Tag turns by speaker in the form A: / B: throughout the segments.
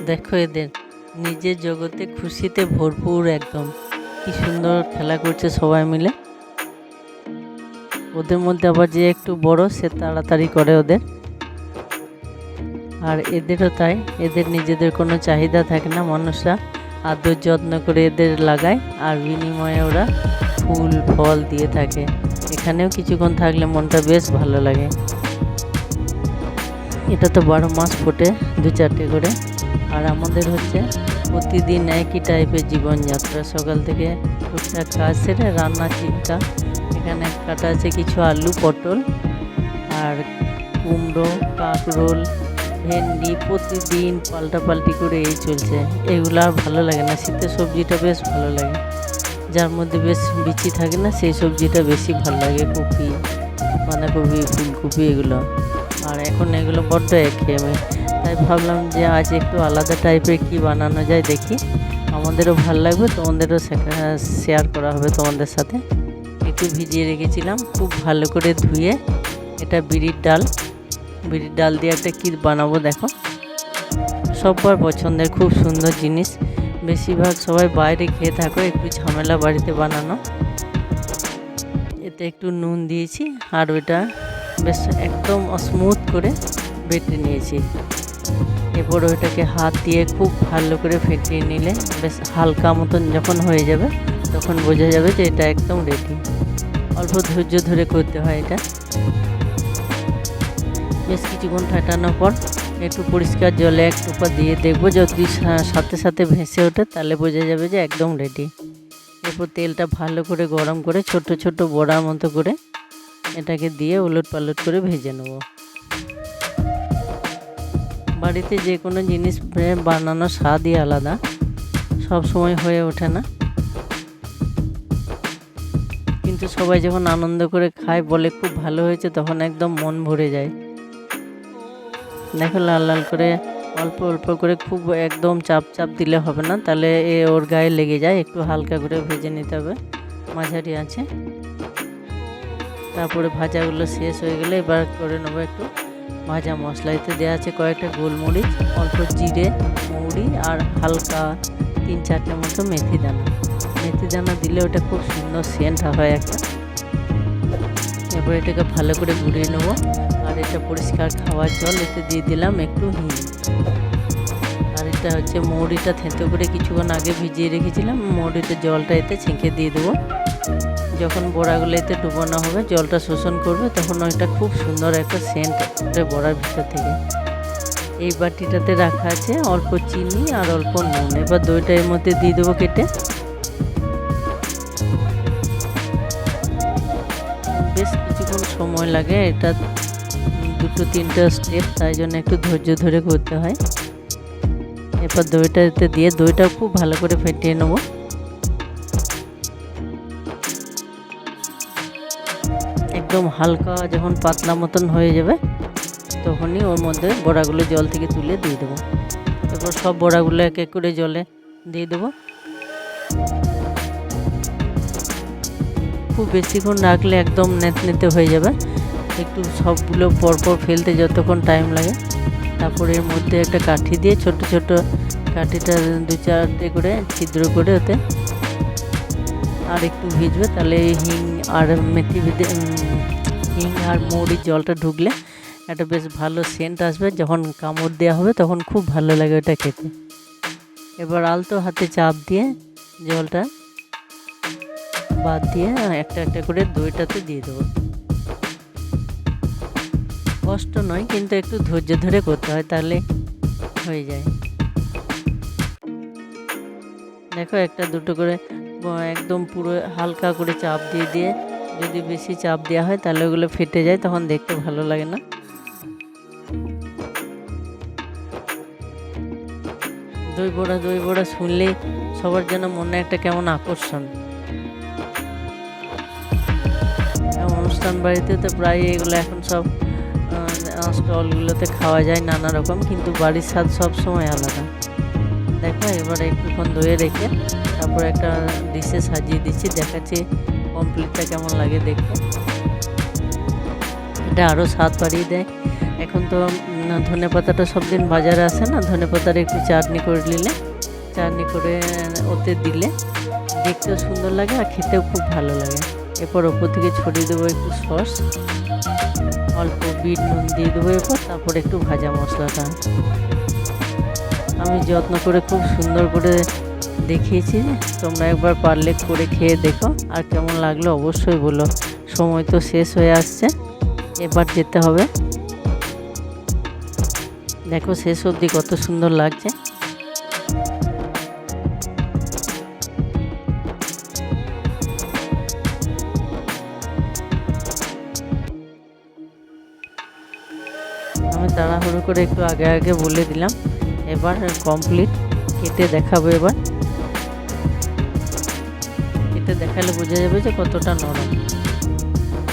A: দেখো এদের নিজের জগতে খুশিতে ভরপুর একদম। কি সুন্দর খেলা করছে সবাই মিলে। ওদের মধ্যে আবার যে একটু বড় সে তাড়াতাড়ি করে ওদের। আর এদেরও তাই, এদের নিজেদের কোনো চাহিদা থাকে না, মানুষরা আদর যত্ন করে এদের লাগায় আর বিনিময়ে ওরা ফুল ফল দিয়ে থাকে। এখানেও কিছুক্ষণ থাকলে মনটা বেশ ভালো লাগে। এটা তো 12 মাস ফোটে 2-4টে করে। আর আমাদের হচ্ছে প্রতিদিন একই টাইপের জীবনযাত্রা। সকাল থেকে টুকটাক কাজ সেরে রান্না চিন্তা। এখানে কাটা আছে কিছু আলু, পটল আর কুমড়ো, কাঁকরোল, ভেন্ডি। প্রতিদিন পাল্টাপাল্টি করে এই চলছে। এগুলো আর ভালো লাগে না। শীতের সবজিটা বেশ ভালো লাগে, যার মধ্যে বেশ বিচি থাকে না, সেই সবজিটা বেশি ভালো লাগে। কপি, বাঁধাকপি, ফুলকপি এগুলো। আর এখন এগুলো বড্ড একঘেয়েমি, তাই ভাবলাম যে আজ একটু আলাদা টাইপের কি বানানো যায় দেখি। আমাদেরও ভালো লাগবে, তোমাদেরও শেয়ার করা হবে তোমাদের সাথে। একটু ভিজিয়ে রেখেছিলাম খুব ভালো করে ধুয়ে। এটা বিড়ির ডাল দিয়ে একটা কী বানাবো দেখো। সবার পছন্দের খুব সুন্দর জিনিস। বেশিরভাগ সবাই বাইরে খেয়ে থাকো, একটু ঝামেলা বাড়িতে বানানো। এতে একটু নুন দিয়েছি আর ওইটা বেশ একদম স্মুথ করে বেটে নিয়েছি। এরপর ওইটাকে হাত দিয়ে খুব ভালো করে ফেটিয়ে নিলে বেশ হালকা মতন যখন হয়ে যাবে তখন বোঝা যাবে যে এটা একদম রেডি। অল্প ধৈর্য ধরে করতে হয় এটা। বেশ কিছুক্ষণ ফাটানোর পর একটু পরিষ্কার জলে এক টোপা দিয়ে দেখবো, যদি সাথে সাথে ভেসে ওঠে তাহলে বোঝা যাবে যে একদম রেডি। এরপর তেলটা ভালো করে গরম করে ছোট ছোট বড়ার মতো করে এটাকে দিয়ে উলট পালট করে ভেজে নেব। বাড়িতে যে কোনো জিনিস বানানোর স্বাদই আলাদা, সব সময় হয়ে ওঠে না। কিন্তু সবাই যখন আনন্দ করে খায়, বলে খুব ভালো হয়েছে, তখন একদম মন ভরে যায়। দেখো লাল লাল করে অল্প অল্প করে, খুব একদম চাপ চাপ দিলে হবে না, তাহলে ওর গায়ে লেগে যায়। একটু হালকা করে ভেজে নিতে হবে মাঝারি আছে। তারপরে ভাজাগুলো শেষ হয়ে গেলে এবার করে নেবো একটু ভাজা মশলা। এতে দেওয়া আছে কয়েকটা গোলমরিচ, অল্প জিরে, মৌরি আর হালকা 3-4টে মতো মেথি দানা দিলে ওটা খুব সুন্দর সেন্ট হয় একটা। এরপর এটাকে ভালো করে গুঁড়িয়ে নেবো। আর এটা পরিষ্কার খাওয়ার জল, এতে দিয়ে দিলাম একটু হিং। আর এটা হচ্ছে মৌরিটা থেঁতো করে কিছুক্ষণ আগে ভিজিয়ে রেখেছিলাম। মৌরিটা জলটা এতে ছেঁকে দিয়ে দেবো। যখন বড়াগুলো এতে ডুবানো হবে, জলটা শোষণ করবে, তখন ওইটা খুব সুন্দর একটা সেন্ট বড়ার ভিতর থেকে। এই বাটিটাতে রাখা আছে অল্প চিনি আর অল্প নুন। এবার দইটা এর মধ্যে দিয়ে দেবো কেটে। বেশ কিছুক্ষণ সময় লাগে, এটা 2-3টা স্টেপ, তাই জন্য একটু ধৈর্য ধরে করতে হয়। এরপর দইটা এতে দিয়ে দইটা খুব ভালো করে ফেটিয়ে নেব। একদম হালকা যখন পাতলা মতন হয়ে যাবে, তখনই ওর মধ্যে বড়াগুলো জল থেকে তুলে দিয়ে দেবো। এরপর সব বড়াগুলো এক এক করে জলে দিয়ে দেবো। খুব বেশিক্ষণ রাখলে একদম নেতে হয়ে যাবে। একটু সবগুলো পরপর ফেলতে যতক্ষণ টাইম লাগে। তারপরে এর মধ্যে একটা কাঠি দিয়ে ছোট ছোট কাঠিটা 2-4টে করে ছিদ্র করে ওতে আর একটু ভিজবে, তাহলে হিং আর হিং আর মৌরির জলটা ঢুকলে একটা বেশ ভালো সেন্ট আসবে। যখন কামড় দেওয়া হবে তখন খুব ভালো লাগে ওটা খেতে। এবার আলতো হাতে চাপ দিয়ে জলটা বাদ দিয়ে একটা একটা করে দইটাতে দিয়ে দেবো। কষ্ট নয়, কিন্তু একটু ধৈর্য ধরে করতে হয়, তাহলে হয়ে যায়। দেখো একটা দুটো করে একদম পুরো হালকা করে চাপ দিয়ে দিয়ে, যদি বেশি চাপ দেওয়া হয় তাহলে ওগুলো ফেটে যায়, তখন দেখতে ভালো লাগে না। দই বড়া শুনলেই সবার যেন মনে একটা কেমন আকর্ষণ। অনুষ্ঠান বাড়িতে তো প্রায় এগুলো এখন সব স্টলগুলোতে খাওয়া যায় নানা রকম, কিন্তু বাড়ির স্বাদ সব সময় আলাদা। দেখো এবার একটুক্ষণ ধুয়ে রেখে তারপর একটা ডিশে সাজিয়ে দিচ্ছি, দেখাচ্ছি কমপ্লিটটা কেমন লাগে দেখতে। এটা আরও স্বাদ বাড়িয়ে দেয়। এখন তো ধনেপাতাটা সব দিন বাজারে আসে না, ধনেপাতার একটু চাটনি করে নিলে, চাটনি করে ওতে দিলে দেখতেও সুন্দর লাগে আর খেতেও খুব ভালো লাগে। এরপর ওপর থেকে ছড়িয়ে দেবো একটু সস, অল্প বিট নুন দিয়ে দেবো এরপর, তারপর একটু ভাজা মশলাটা আমি যত্ন করে খুব সুন্দর করে দেখিয়েছি। তোমরা একবার পারলে করে খেয়ে দেখো, আর কেমন লাগলো অবশ্যই বলো। সময় তো শেষ হয়ে আসছে, এবার যেতে হবে। দেখো শেষ অবধি কত সুন্দর লাগছে। আমি তাড়াহুড়ো করে একটু আগে আগে বলে দিলাম। এবার কমপ্লিট, কেটে দেখাবো। এবার কেটে দেখালে বোঝা যাবে যে কতটা নরম।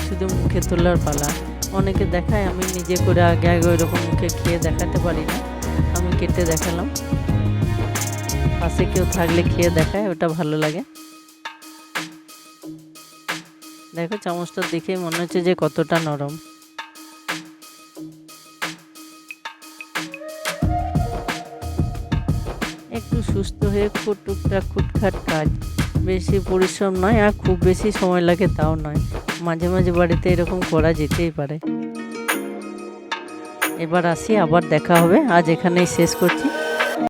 A: শুধু মুখে তোলার পালা। অনেকে দেখায়, আমি নিজে করে আগে আগে ওইরকম মুখে খেয়ে দেখাতে পারি না, আমি কেটে দেখালাম। পাশে কেউ থাকলে খেয়ে দেখায়, ওটা ভালো লাগে। দেখো চামচটা দেখে মনে হচ্ছে যে কতটা নরম। একটু সুস্থ হয়ে টুকটাক খুটখাট কাজ, বেশি পরিশ্রম নয় আর খুব বেশি সময় লাগে তাও নয়, মাঝে মাঝে বাড়িতে এরকম করা যেতেই পারে। এবার আসি, আবার দেখা হবে। আজ এখানেই শেষ করছি।